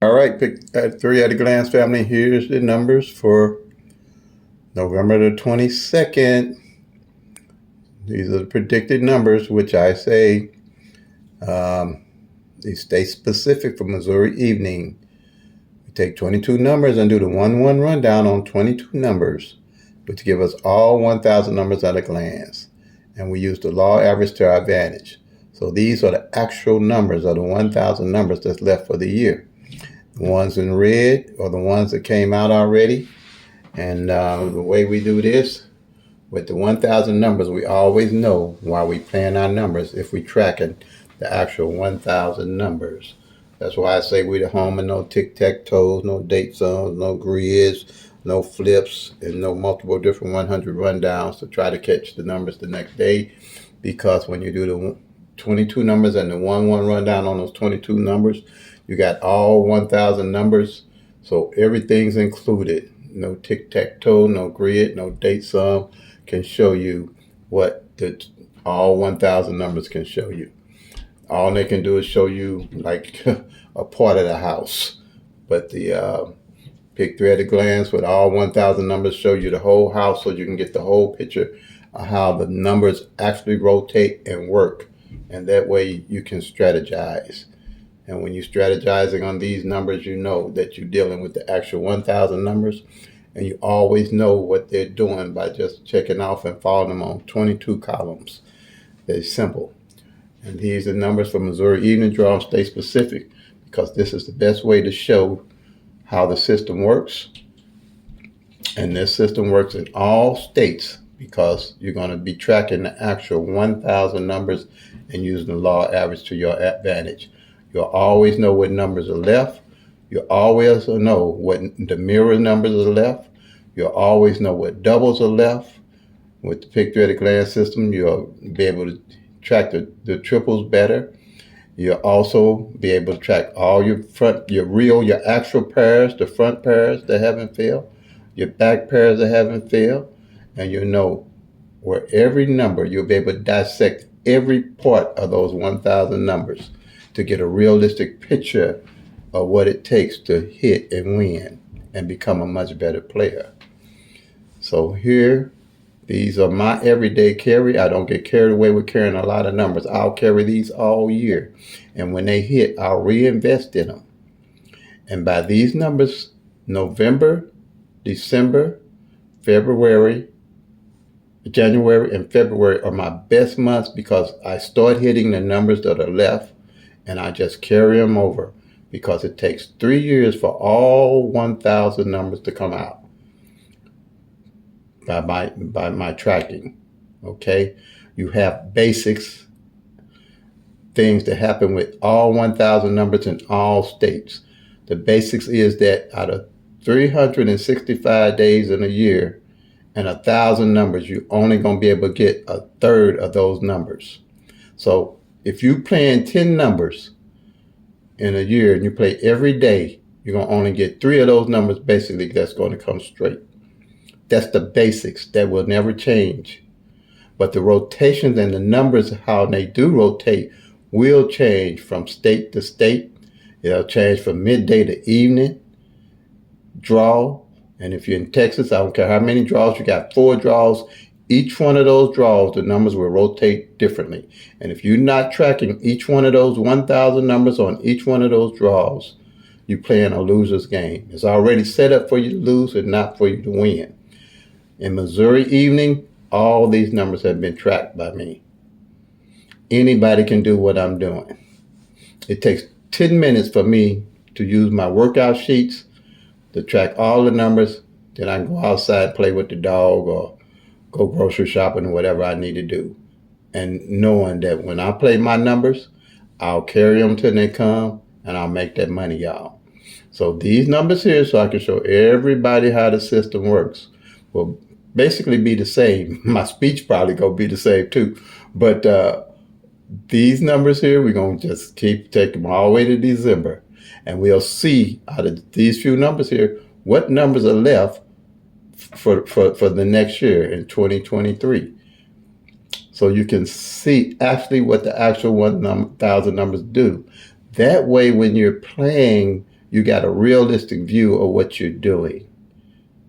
All right, pick three at a glance, family. Here's the numbers for November the 22nd. These are the predicted numbers, which I say um, they stay specific for Missouri evening. We take 22 numbers and do the 1-1 rundown on 22 numbers, which give us all 1,000 numbers at a glance. And we use the law average to our advantage. So these are the actual numbers of the 1,000 numbers that's left for the year. The ones in red are the ones that came out already. And the way we do this, with the 1,000 numbers, we always know while we plan our numbers if we tracking the actual 1,000 numbers. That's why I say we're the home of no tic-tac-toes, no date zones, no grids, no flips, and no multiple different 100 rundowns to try to catch the numbers the next day. Because when you do the 22 numbers and the 1-1 rundown on those 22 numbers, you got all 1,000 numbers. So everything's included. No tic-tac-toe, no grid, no date sum can show you what all 1,000 numbers can show you. All they can do is show you like a part of the house. But the pick three at a glance with all 1,000 numbers show you the whole house so you can get the whole picture of how the numbers actually rotate and work. And that way you can strategize. And when you're strategizing on these numbers, you know that you're dealing with the actual 1,000 numbers. And you always know what they're doing by just checking off and following them on 22 columns. They're simple. And these are numbers for Missouri evening draw and stay specific, because this is the best way to show how the system works. And this system works in all states because you're going to be tracking the actual 1,000 numbers and using the law average to your advantage. You'll always know what numbers are left. You'll always know what the mirror numbers are left. You'll always know what doubles are left. With the pick three at a glance system, you'll be able to track the triples better. You'll also be able to track all your your actual pairs, the front pairs that haven't failed, your back pairs that haven't failed, and you'll know where every number, you'll be able to dissect every part of those 1,000 numbers to get a realistic picture of what it takes to hit and win and become a much better player. So here, these are my everyday carry. I don't get carried away with carrying a lot of numbers. I'll carry these all year. And when they hit, I'll reinvest in them. And by these numbers, November, December, February, January, and February are my best months because I start hitting the numbers that are left and I just carry them over, because it takes 3 years for all 1,000 numbers to come out by my tracking. Okay, you have basics, things that happen with all 1,000 numbers in all states. The basics is that out of 365 days in a year and 1,000 numbers, you're only going to be able to get a third of those numbers. So if you playing 10 numbers in a year and you play every day, you're going to only get 3 of those numbers basically that's going to come straight. That's the basics that will never change. But the rotations and the numbers, how they do rotate, will change from state to state. It'll change from midday to evening, draw. And if you're in Texas, I don't care how many draws, you got 4 draws. Each one of those draws, the numbers will rotate differently. And if you're not tracking each one of those 1,000 numbers on each one of those draws, you're playing a loser's game. It's already set up for you to lose and not for you to win. In Missouri evening, all these numbers have been tracked by me. Anybody can do what I'm doing. It takes 10 minutes for me to use my workout sheets to track all the numbers. Then I can go outside and play with the dog or go grocery shopping or whatever I need to do. And knowing that when I play my numbers, I'll carry them till they come and I'll make that money, y'all. So these numbers here, so I can show everybody how the system works, will basically be the same. My speech probably gonna be the same too. But these numbers here, we're gonna just keep taking them all the way to December. And we'll see out of these few numbers here, what numbers are left for the next year in 2023. So you can see actually what the actual 1,000 numbers do. That way, when you're playing you got a realistic view of what you're doing.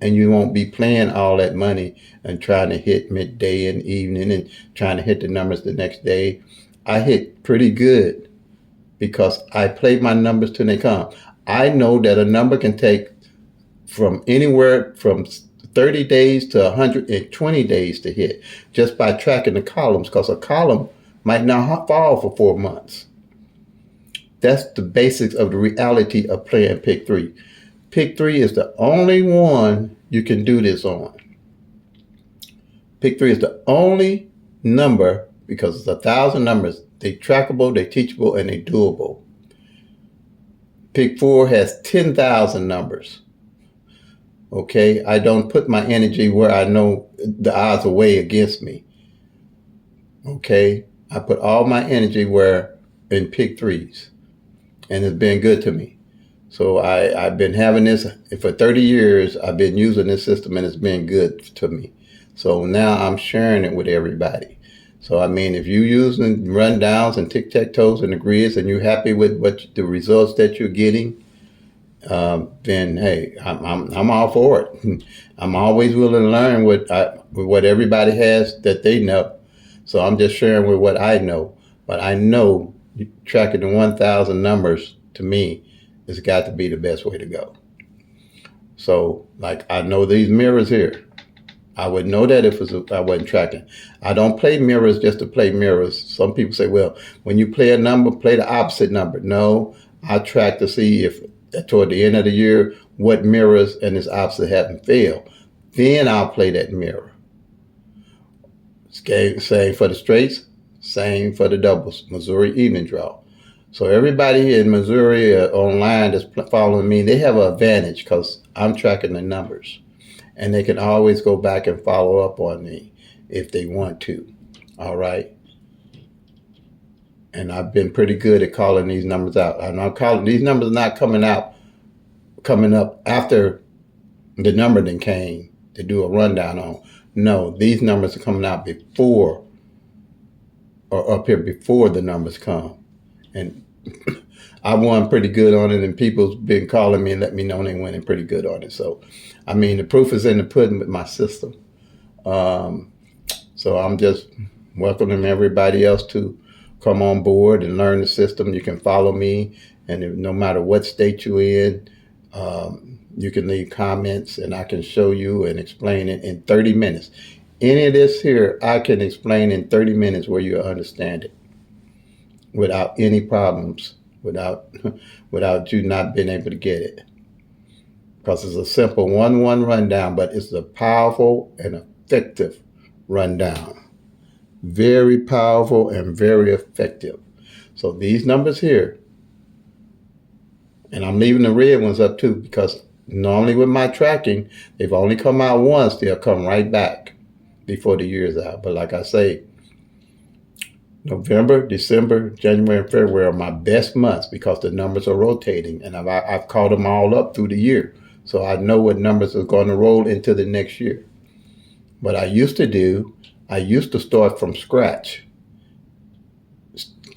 And you won't be playing all that money and trying to hit midday and evening and trying to hit the numbers the next day. I hit pretty good because I play my numbers till they come. I know that a number can take from anywhere from 30 days to 120 days to hit just by tracking the columns, because a column might not fall for 4 months. That's the basics of the reality of playing pick three. Pick three is the only one you can do this on. Pick three is the only number, because it's 1,000 numbers. They trackable, they teachable, and they doable. Pick four has 10,000 numbers. Okay, I don't put my energy where I know the odds are way against me. Okay, I put all my energy where in pick threes, and it's been good to me. So I've been having this for 30 years. I've been using this system, and it's been good to me. So now I'm sharing it with everybody. So I mean, if you're using rundowns and tic-tac-toes and the grids, and you're happy with what the results that you're getting, then hey, I'm all for it. I'm always willing to learn with what everybody has that they know. So I'm just sharing with what I know. But I know tracking the 1,000 numbers, to me, has got to be the best way to go. So like, I know these mirrors here. I would know that if I wasn't tracking. I don't play mirrors just to play mirrors. Some people say, well, when you play a number, play the opposite number. No, I track to see if toward the end of the year, what mirrors and its opposite haven't failed. Then I'll play that mirror. Same for the straights, same for the doubles, Missouri even draw. So everybody in Missouri online that's following me, they have an advantage because I'm tracking the numbers. And they can always go back and follow up on me if they want to. All right. And I've been pretty good at calling these numbers out. And I'm calling these numbers not coming up after the number then came to do a rundown on. No, these numbers are coming out before, or up here before the numbers come. And I won pretty good on it, and people's been calling me and let me know they winning pretty good on it. So, I mean, the proof is in the pudding with my system. So I'm just welcoming everybody else to come on board and learn the system. You can follow me, and no matter what state you're in, you can leave comments, and I can show you and explain it in 30 minutes. Any of this here, I can explain in 30 minutes where you understand it without any problems, without you not being able to get it. Because it's a simple 1-1 rundown, but it's a powerful and effective rundown. Very powerful and very effective. So these numbers here, and I'm leaving the red ones up too, because normally with my tracking, they've only come out once, they'll come right back before the year's out. But like I say, November, December, January, and February are my best months because the numbers are rotating, and I've called them all up through the year. So I know what numbers are going to roll into the next year. What I used to start from scratch.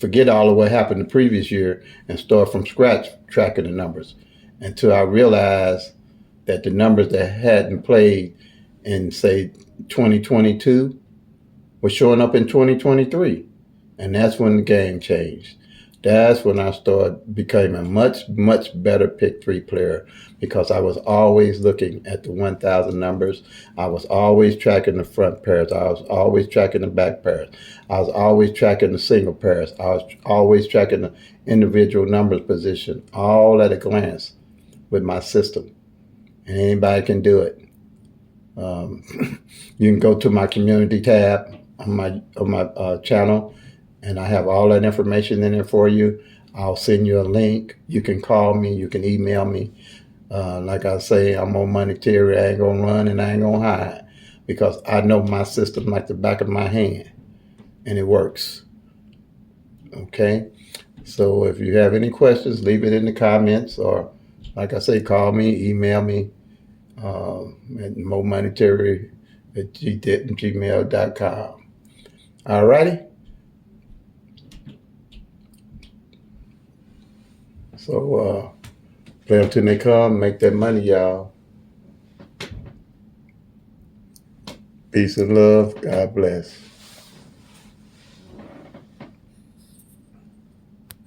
Forget all of what happened the previous year and start from scratch tracking the numbers until I realized that the numbers that hadn't played in, say, 2022 were showing up in 2023. And that's when the game changed. That's when I started becoming a much, much better pick three player, because I was always looking at the 1,000 numbers. I was always tracking the front pairs. I was always tracking the back pairs. I was always tracking the single pairs. I was always tracking the individual numbers position, all at a glance with my system. And anybody can do it. You can go to my community tab on my channel, and I have all that information in there for you. I'll send you a link. You can call me. You can email me. Like I say, I'm on monetary. I ain't going to run and I ain't going to hide, because I know my system like the back of my hand, and it works. Okay? So if you have any questions, leave it in the comments, or like I say, call me, email me at momonetary@gmail.com. All righty? So Play them till they come. Make that money, y'all. Peace and love. God bless.